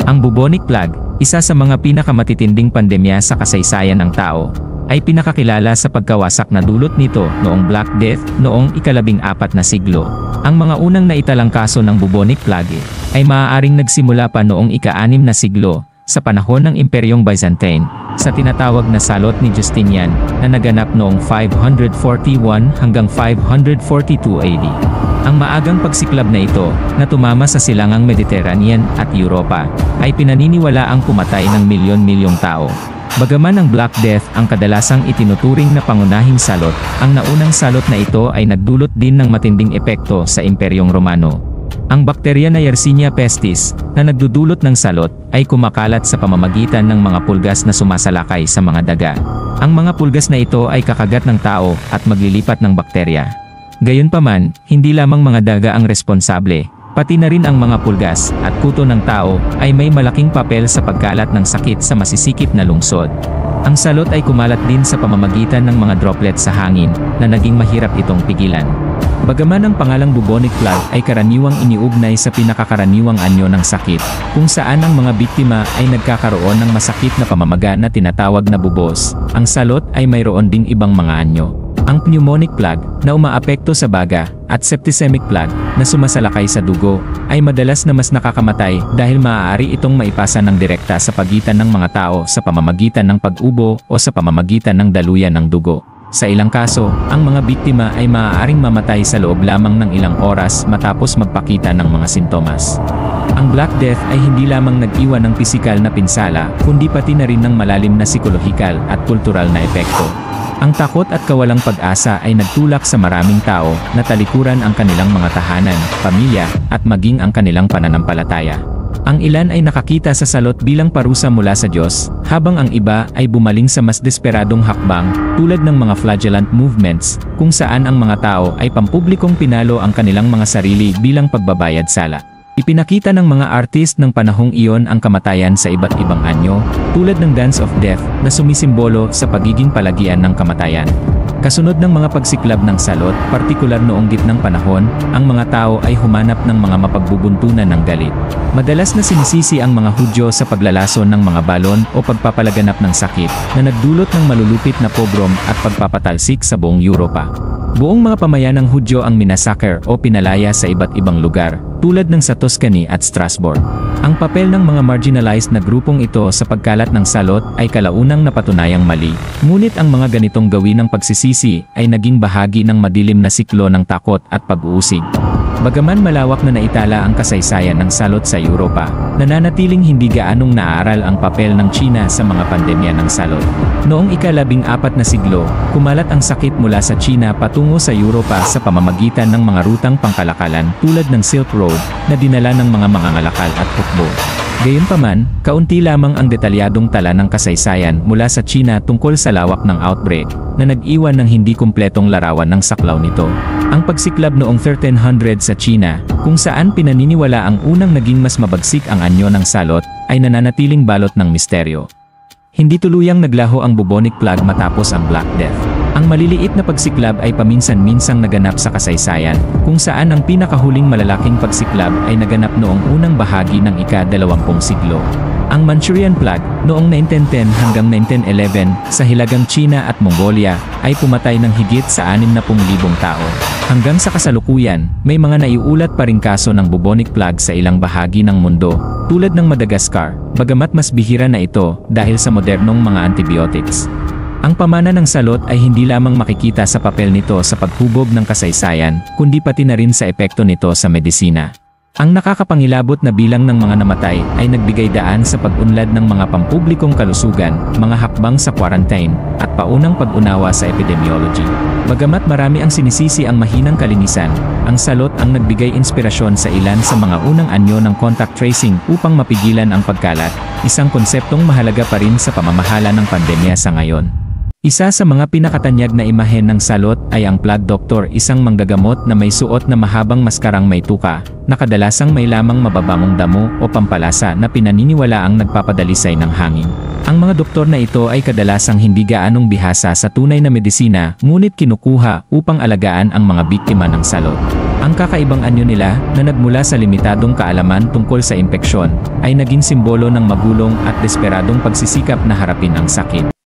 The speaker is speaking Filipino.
Ang bubonic plague, isa sa mga pinakamatitinding pandemya sa kasaysayan ng tao, ay pinakakilala sa pagkawasak na dulot nito noong Black Death noong ika-14 na siglo. Ang mga unang naitalang kaso ng bubonic plague ay maaaring nagsimula pa noong ika-6 na siglo sa panahon ng Imperyong Byzantine sa tinatawag na salot ni Justinian na naganap noong 541 hanggang 542 AD. Ang maagang pagsiklab na ito, na tumama sa silangang Mediterranean at Europa, ay pinaniniwalaang pumatay ng milyon-milyong tao. Bagaman ang Black Death ang kadalasang itinuturing na pangunahing salot, ang naunang salot na ito ay nagdulot din ng matinding epekto sa Imperyong Romano. Ang bakterya na Yersinia pestis, na nagdudulot ng salot, ay kumakalat sa pamamagitan ng mga pulgas na sumasalakay sa mga daga. Ang mga pulgas na ito ay kakagat ng tao at maglilipat ng bakterya. Gayunpaman, hindi lamang mga daga ang responsable, pati na rin ang mga pulgas at kuto ng tao ay may malaking papel sa pagkalat ng sakit sa masisikip na lungsod. Ang salot ay kumalat din sa pamamagitan ng mga droplets sa hangin na naging mahirap itong pigilan. Bagaman ang pangalang bubonic plague ay karaniwang iniugnay sa pinakakaraniwang anyo ng sakit, kung saan ang mga biktima ay nagkakaroon ng masakit na pamamaga na tinatawag na bubos, ang salot ay mayroon ding ibang mga anyo. Ang pneumonic plague, na umaapekto sa baga, at septicemic plague, na sumasalakay sa dugo, ay madalas na mas nakakamatay dahil maaari itong maipasa ng direkta sa pagitan ng mga tao sa pamamagitan ng pag-ubo o sa pamamagitan ng daluyan ng dugo. Sa ilang kaso, ang mga biktima ay maaaring mamatay sa loob lamang ng ilang oras matapos magpakita ng mga sintomas. Ang Black Death ay hindi lamang nag-iwan ng pisikal na pinsala, kundi pati na rin ng malalim na psikolohikal at kultural na epekto. Ang takot at kawalang pag-asa ay nagtulak sa maraming tao na talikuran ang kanilang mga tahanan, pamilya, at maging ang kanilang pananampalataya. Ang ilan ay nakakita sa salot bilang parusa mula sa Diyos, habang ang iba ay bumaling sa mas desperadong hakbang, tulad ng mga flagellant movements, kung saan ang mga tao ay pampublikong pinalo ang kanilang mga sarili bilang pagbabayad sala. Ipinakita ng mga artist ng panahong iyon ang kamatayan sa iba't ibang anyo, tulad ng Dance of Death na sumisimbolo sa pagiging palagian ng kamatayan. Kasunod ng mga pagsiklab ng salot, partikular noong gitnang panahon, ang mga tao ay humanap ng mga mapagbubuntunan ng galit. Madalas na sinisisi ang mga Hudyo sa paglalason ng mga balon o pagpapalaganap ng sakit, na nagdulot ng malulupit na pogrom at pagpapatalsik sa buong Europa. Buong mga pamayanang Hudyo ang minasakar o pinalaya sa iba't ibang lugar, tulad ng sa Tuscany at Strasbourg. Ang papel ng mga marginalized na grupong ito sa pagkalat ng salot ay kalaunang napatunayang mali, ngunit ang mga ganitong gawin ng pagsisisi ay naging bahagi ng madilim na siklo ng takot at pag-uusig. Bagaman malawak na naitala ang kasaysayan ng salot sa Europa, nananatiling hindi gaanong naaaral ang papel ng China sa mga pandemya ng salot. Noong ika-14 na siglo, kumalat ang sakit mula sa China patungo sa Europa sa pamamagitan ng mga rutang pangkalakalan tulad ng Silk Road na dinala ng mga mangangalakal at hukbo. Gayunpaman, kaunti lamang ang detalyadong tala ng kasaysayan mula sa China tungkol sa lawak ng outbreak, na nag-iwan ng hindi kumpletong larawan ng saklaw nito. Ang pagsiklab noong 1300 sa China, kung saan pinaniniwala ang unang naging mas mabagsik ang anyo ng salot, ay nananatiling balot ng misteryo. Hindi tuluyang naglaho ang bubonic plague matapos ang Black Death. Ang maliliit na pagsiklab ay paminsan-minsang naganap sa kasaysayan, kung saan ang pinakahuling malalaking pagsiklab ay naganap noong unang bahagi ng ika-20 siglo. Ang Manchurian Plague, noong 1910 hanggang 1911, sa Hilagang China at Mongolia, ay pumatay ng higit sa 60,000 tao. Hanggang sa kasalukuyan, may mga naiulat pa ring kaso ng bubonic plague sa ilang bahagi ng mundo, tulad ng Madagascar, bagamat mas bihira na ito dahil sa modernong mga antibiotics. Ang pamana ng salot ay hindi lamang makikita sa papel nito sa paghubog ng kasaysayan, kundi pati na rin sa epekto nito sa medisina. Ang nakakapangilabot na bilang ng mga namatay ay nagbigay daan sa pag-unlad ng mga pampublikong kalusugan, mga hakbang sa quarantine, at paunang pag-unawa sa epidemiology. Bagamat marami ang sinisisi ang mahinang kalinisan, ang salot ang nagbigay inspirasyon sa ilan sa mga unang anyo ng contact tracing upang mapigilan ang pagkalat, isang konseptong mahalaga pa rin sa pamamahala ng pandemya sa ngayon. Isa sa mga pinakatanyag na imahen ng salot ay ang plague doctor, isang manggagamot na may suot na mahabang maskarang may tuka, na kadalasang may lamang mababangong damo o pampalasa na pinaniniwalaang nagpapadalisay ng hangin. Ang mga doktor na ito ay kadalasang hindi gaanong bihasa sa tunay na medisina, ngunit kinukuha upang alagaan ang mga biktima ng salot. Ang kakaibang anyo nila, na nagmula sa limitadong kaalaman tungkol sa impeksyon, ay naging simbolo ng magulong at desperadong pagsisikap na harapin ang sakit.